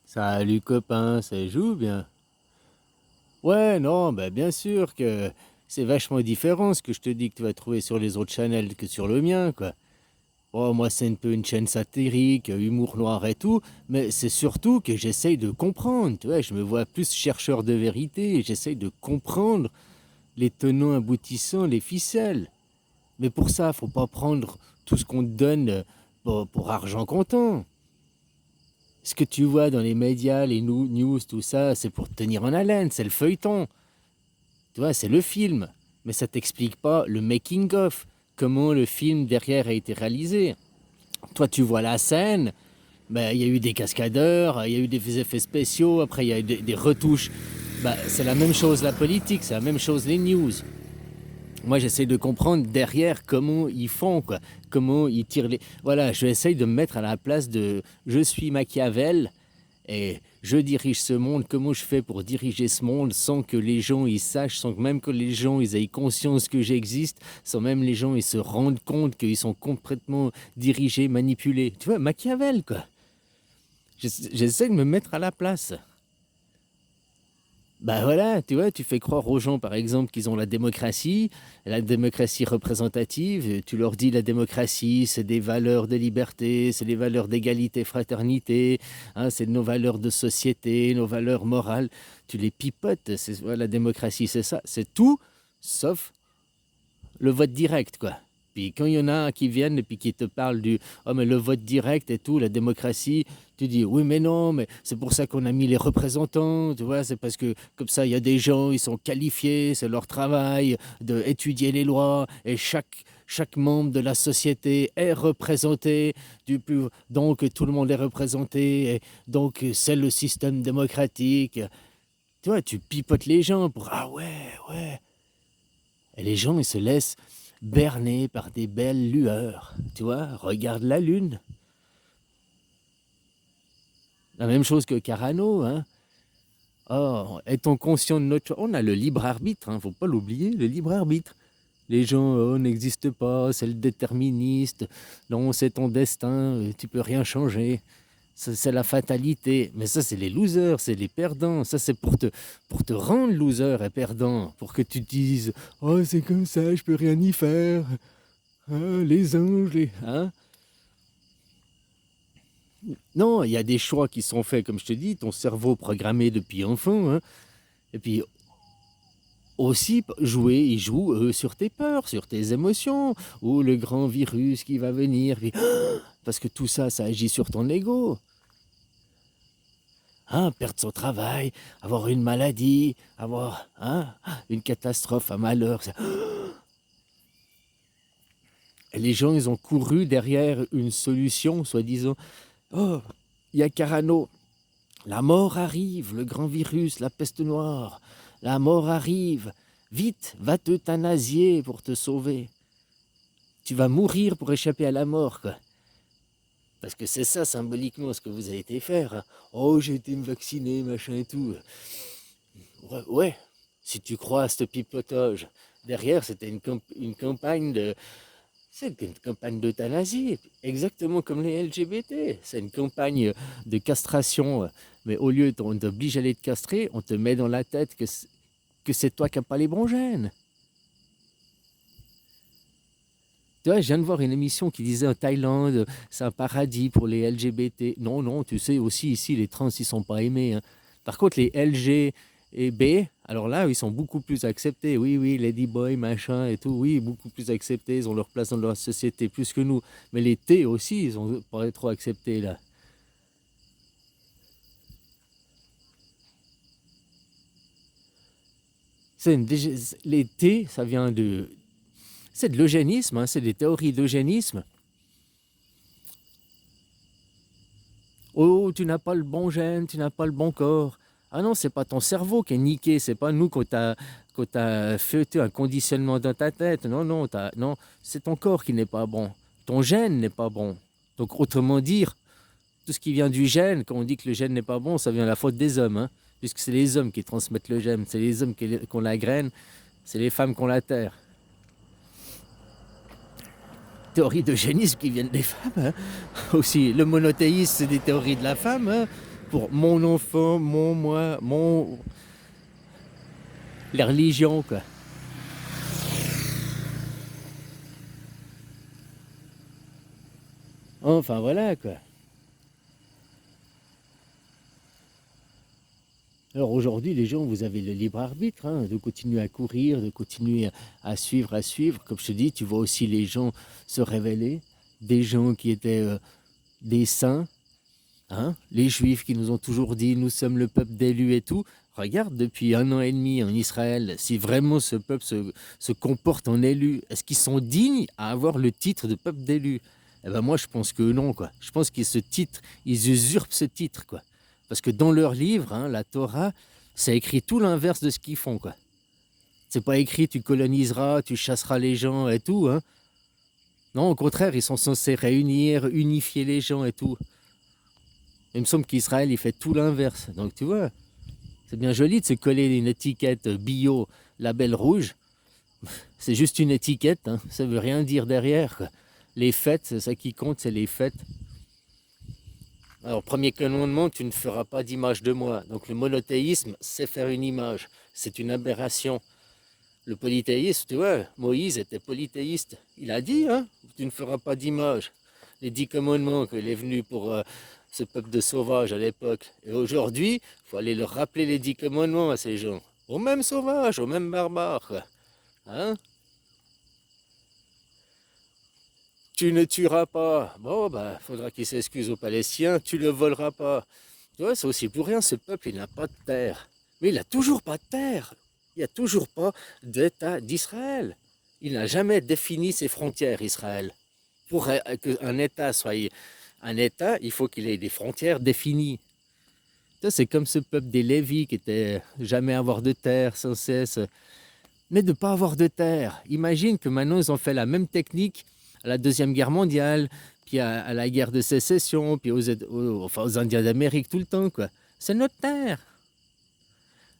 Salut copain, ça joue bien? Ouais, non, bah bien sûr que c'est vachement différent ce que je te dis que tu vas trouver sur les autres channels que sur le mien, quoi. Bon, moi c'est un peu une chaîne satirique, humour noir et tout, mais c'est surtout que j'essaye de comprendre, tu vois, je me vois plus chercheur de vérité, et j'essaye de comprendre les tenants aboutissants, les ficelles. Mais pour ça, faut pas prendre tout ce qu'on te donne pour argent comptant. Ce que tu vois dans les médias, les news, tout ça, c'est pour te tenir en haleine, c'est le feuilleton. Tu vois, c'est le film. Mais ça t'explique pas le making of, comment le film derrière a été réalisé. Toi, tu vois la scène, ben, il y a eu des cascadeurs, il y a eu des effets spéciaux, après il y a eu des retouches. Ben, c'est la même chose la politique, c'est la même chose les news. Moi, j'essaie de comprendre derrière comment ils font, quoi. Comment ils tirent les... Voilà, je essaye de me mettre à la place de... Je suis Machiavel, et je dirige ce monde. Comment je fais pour diriger ce monde sans que les gens ils sachent, sans que même que les gens ils aient conscience que j'existe, sans même les gens ils se rendent compte qu'ils sont complètement dirigés, manipulés. Tu vois, Machiavel, quoi. J'essaie de me mettre à la place. Bah voilà, tu vois, tu fais croire aux gens, par exemple, qu'ils ont la démocratie représentative. Tu leur dis la démocratie, c'est des valeurs de liberté, c'est des valeurs d'égalité, fraternité, hein, c'est nos valeurs de société, nos valeurs morales. Tu les pipotes, c'est voilà, la démocratie, c'est ça, c'est tout, sauf le vote direct, quoi. Puis quand il y en a qui viennent et puis qui te parlent du oh mais le vote direct et tout, la démocratie, tu dis oui mais non, mais c'est pour ça qu'on a mis les représentants, tu vois, c'est parce que comme ça il y a des gens, ils sont qualifiés, c'est leur travail d'étudier les lois et chaque membre de la société est représenté, donc tout le monde est représenté, et donc c'est le système démocratique. Tu vois, tu pipotes les gens pour ah ouais, ouais. Et les gens, ils se laissent berner par des belles lueurs. Tu vois, regarde la lune. La même chose que Carano, hein. Oh, est-on conscient de notre... On a le libre arbitre, hein, faut pas l'oublier, le libre arbitre. Les gens, oh, n'existent pas, c'est le déterministe. Non, c'est ton destin, tu peux rien changer. C'est la fatalité. Mais ça, c'est les losers, c'est les perdants. Ça, c'est pour te rendre loser et perdant. Pour que tu te dises, oh, c'est comme ça, je peux rien y faire. Ah, les anges, les... Hein. Non, il y a des choix qui sont faits, comme je te dis, ton cerveau programmé depuis enfant. Hein. Et puis aussi, jouer, il joue sur tes peurs, sur tes émotions, ou le grand virus qui va venir. Puis, parce que tout ça, ça agit sur ton ego. Hein, perdre son travail, avoir une maladie, avoir une catastrophe, un malheur. Et les gens, ils ont couru derrière une solution, soi-disant. Oh, il y a Carano. La mort arrive, le grand virus, la peste noire. La mort arrive. Vite, va t'euthanasier pour te sauver. Tu vas mourir pour échapper à la mort, quoi. Parce que c'est ça, symboliquement, ce que vous avez été faire. Hein. Oh, j'ai été me vacciner, machin et tout. Ouais, ouais, si tu crois à ce pipotage. Derrière, c'était une campagne de... C'est une campagne d'euthanasie, exactement comme les LGBT. C'est une campagne de castration. Mais au lieu on t'oblige à aller te castrer, on te met dans la tête que c'est toi qui n'as pas les bons gènes. Tu vois, je viens de voir une émission qui disait en Thaïlande, c'est un paradis pour les LGBT. Non, non, tu sais aussi ici, les trans, ils sont pas aimés. Hein. Par contre, les LG et B, alors là, ils sont beaucoup plus acceptés. Oui, oui, ladyboy, machin et tout, oui, beaucoup plus acceptés. Ils ont leur place dans la société plus que nous. Mais les T aussi, ils ont pas trop acceptés là. Les T, ça vient de... C'est de l'eugénisme, hein, c'est des théories d'eugénisme. Oh, tu n'as pas le bon gène, tu n'as pas le bon corps. Ah non, c'est pas ton cerveau qui est niqué, c'est pas nous qu'on t'a fait un conditionnement dans ta tête. Non, non, non, c'est ton corps qui n'est pas bon. Ton gène n'est pas bon. Donc, autrement dire, tout ce qui vient du gène, quand on dit que le gène n'est pas bon, ça vient de la faute des hommes, hein, puisque c'est les hommes qui transmettent le gène, c'est les hommes qui ont la graine, c'est les femmes qui ont la terre. Théories d'eugénisme qui viennent des femmes, hein. Aussi, le monothéisme, c'est des théories de la femme, hein. pour mon enfant, mon moi, mon... les religions, quoi. Enfin, voilà, quoi. Alors aujourd'hui, les gens, vous avez le libre arbitre, hein, de continuer à courir, de continuer à suivre, à suivre. Comme je te dis, tu vois aussi les gens se révéler, des gens qui étaient des saints, hein, les juifs qui nous ont toujours dit nous sommes le peuple d'élu et tout. Regarde, depuis 1 an et demi en Israël, si vraiment ce peuple se comporte en élu, est-ce qu'ils sont dignes à avoir le titre de peuple d'élu? Eh ben moi, je pense que non, quoi. Je pense qu'ils ce titre, ils usurpent ce titre, quoi. Parce que dans leur livre, hein, la Torah, ça écrit tout l'inverse de ce qu'ils font, quoi. C'est pas écrit tu coloniseras, tu chasseras les gens et tout, hein. Non, au contraire, ils sont censés réunir, unifier les gens et tout. Il me semble qu'Israël, il fait tout l'inverse. Donc tu vois, c'est bien joli de se coller une étiquette bio, label rouge. C'est juste une étiquette, hein. Ça veut rien dire derrière, quoi. Les fêtes, c'est ça qui compte, c'est les fêtes. Alors, premier commandement, tu ne feras pas d'image de moi. Donc, le monothéisme, c'est faire une image. C'est une aberration. Le polythéisme, tu vois, Moïse était polythéiste. Il a dit, hein, tu ne feras pas d'image. Les 10 commandements qu'il est venu pour ce peuple de sauvages à l'époque. Et aujourd'hui, il faut aller leur rappeler les 10 commandements à ces gens. Aux mêmes sauvages, aux mêmes barbares, quoi. Hein? Tu ne tueras pas. Bon, bah, faudra qu'ils s'excusent aux Palestiniens. Tu ne voleras pas. Tu vois, c'est aussi pour rien, ce peuple, il n'a pas de terre. Mais il n'a toujours pas de terre. Il n'y a toujours pas d'État d'Israël. Il n'a jamais défini ses frontières, Israël. Pour qu'un État soit un État, il faut qu'il ait des frontières définies. Ça, c'est comme ce peuple des Lévis qui était jamais avoir de terre sans cesse. Mais de ne pas avoir de terre. Imagine que maintenant, ils ont fait la même technique à la Deuxième Guerre mondiale, puis à la guerre de sécession, puis enfin aux Indiens d'Amérique tout le temps, quoi. C'est notre terre.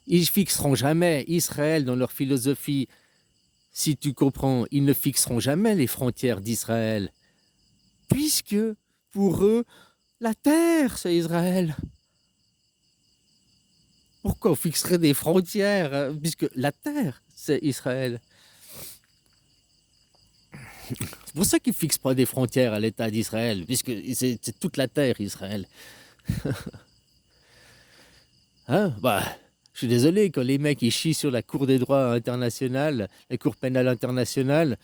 Ils fixeront jamais Israël dans leur philosophie. Si tu comprends, ils ne fixeront jamais les frontières d'Israël. Puisque, pour eux, la terre, c'est Israël. Pourquoi on fixerait des frontières, hein, puisque la terre, c'est Israël? C'est pour ça qu'ils ne fixent pas des frontières à l'État d'Israël, puisque c'est toute la terre, Israël. Hein? Bah, je suis désolé, quand les mecs ils chient sur la Cour des droits internationale, la Cour pénale internationale,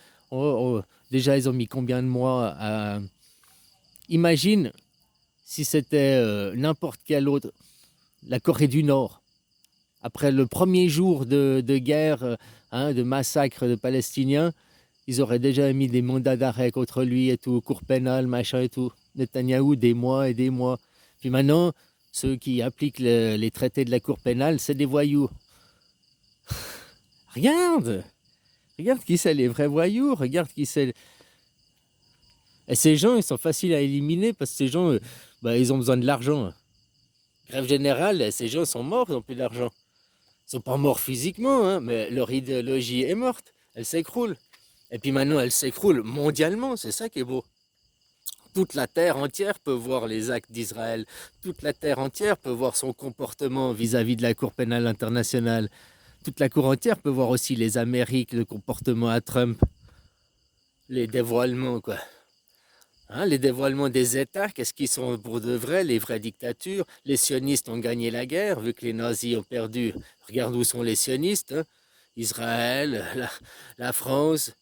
déjà ils ont mis combien de mois à... Imagine si c'était n'importe quel autre, la Corée du Nord, après le premier jour de guerre, hein, de massacre de Palestiniens, ils auraient déjà mis des mandats d'arrêt contre lui et tout, Cour pénale, machin et tout. Netanyahou, des mois et des mois. Puis maintenant, ceux qui appliquent les traités de la Cour pénale, c'est des voyous. Regarde! Regarde qui c'est les vrais voyous, regarde qui c'est... Et ces gens, ils sont faciles à éliminer parce que ces gens, bah, ils ont besoin de l'argent. Grève générale, ces gens sont morts, ils n'ont plus d'argent. Ils sont pas morts physiquement, hein, mais leur idéologie est morte, elle s'écroule. Et puis maintenant, elle s'écroule mondialement, c'est ça qui est beau. Toute la terre entière peut voir les actes d'Israël. Toute la terre entière peut voir son comportement vis-à-vis de la Cour pénale internationale. Toute la Cour entière peut voir aussi les Amériques, le comportement à Trump, les dévoilements, quoi. Hein, les dévoilements des États, qu'est-ce qu'ils sont pour de vrai, les vraies dictatures? Les sionistes ont gagné la guerre, vu que les nazis ont perdu. Regarde où sont les sionistes, hein. Israël, la France,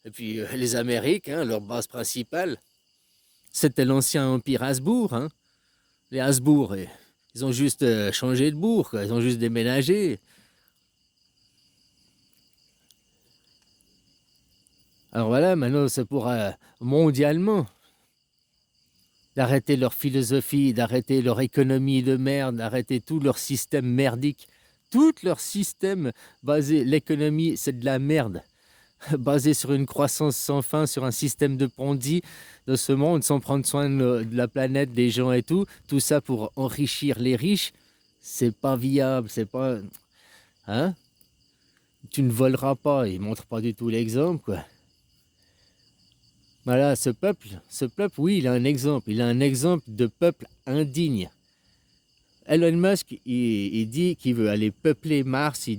et puis les Amériques, hein, leur base principale. C'était l'ancien empire Habsbourg, hein. Les Habsbourg, ils ont juste changé de bourg, quoi. Ils ont juste déménagé. Alors voilà, maintenant c'est pour mondialement d'arrêter leur philosophie, d'arrêter leur économie de merde, d'arrêter tout leur système merdique. Tout leur système basé, l'économie, c'est de la merde. Basé sur une croissance sans fin, sur un système de Ponzi de ce monde, sans prendre soin de la planète, des gens et tout ça pour enrichir les riches, c'est pas viable, c'est pas... Hein? Tu ne voleras pas, ils montrent pas du tout l'exemple, quoi. Voilà, ce peuple, oui, il a un exemple de peuple indigne. Elon Musk, il dit qu'il veut aller peupler Mars.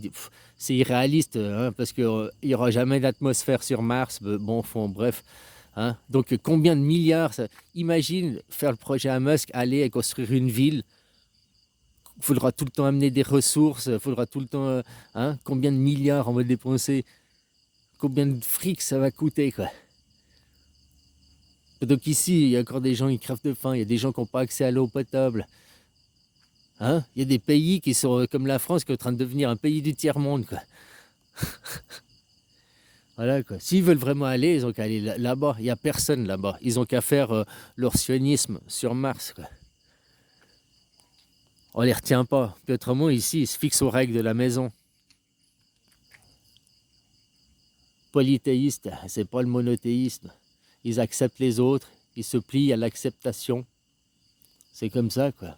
C'est irréaliste, hein, parce qu'il n'y aura jamais d'atmosphère sur Mars. Bon, bref. Hein. Donc, combien de milliards imagine faire le projet à Musk, aller et construire une ville. Il faudra tout le temps amener des ressources. Il faudra tout le temps. Hein, combien de milliards on va dépenser. Combien de fric ça va coûter, quoi. Donc, ici, il y a encore des gens qui crèvent de faim. Il y a des gens qui n'ont pas accès à l'eau potable. Hein, il y a des pays qui sont comme la France qui est en train de devenir un pays du tiers-monde, quoi. Voilà, quoi. S'ils veulent vraiment aller, ils ont qu'à aller là-bas. Il n'y a personne là-bas. Ils ont qu'à faire leur sionisme sur Mars, quoi. On les retient pas. Puis autrement, ici, ils se fixent aux règles de la maison. Polythéiste, c'est pas le monothéisme. Ils acceptent les autres, ils se plient à l'acceptation. C'est comme ça, quoi.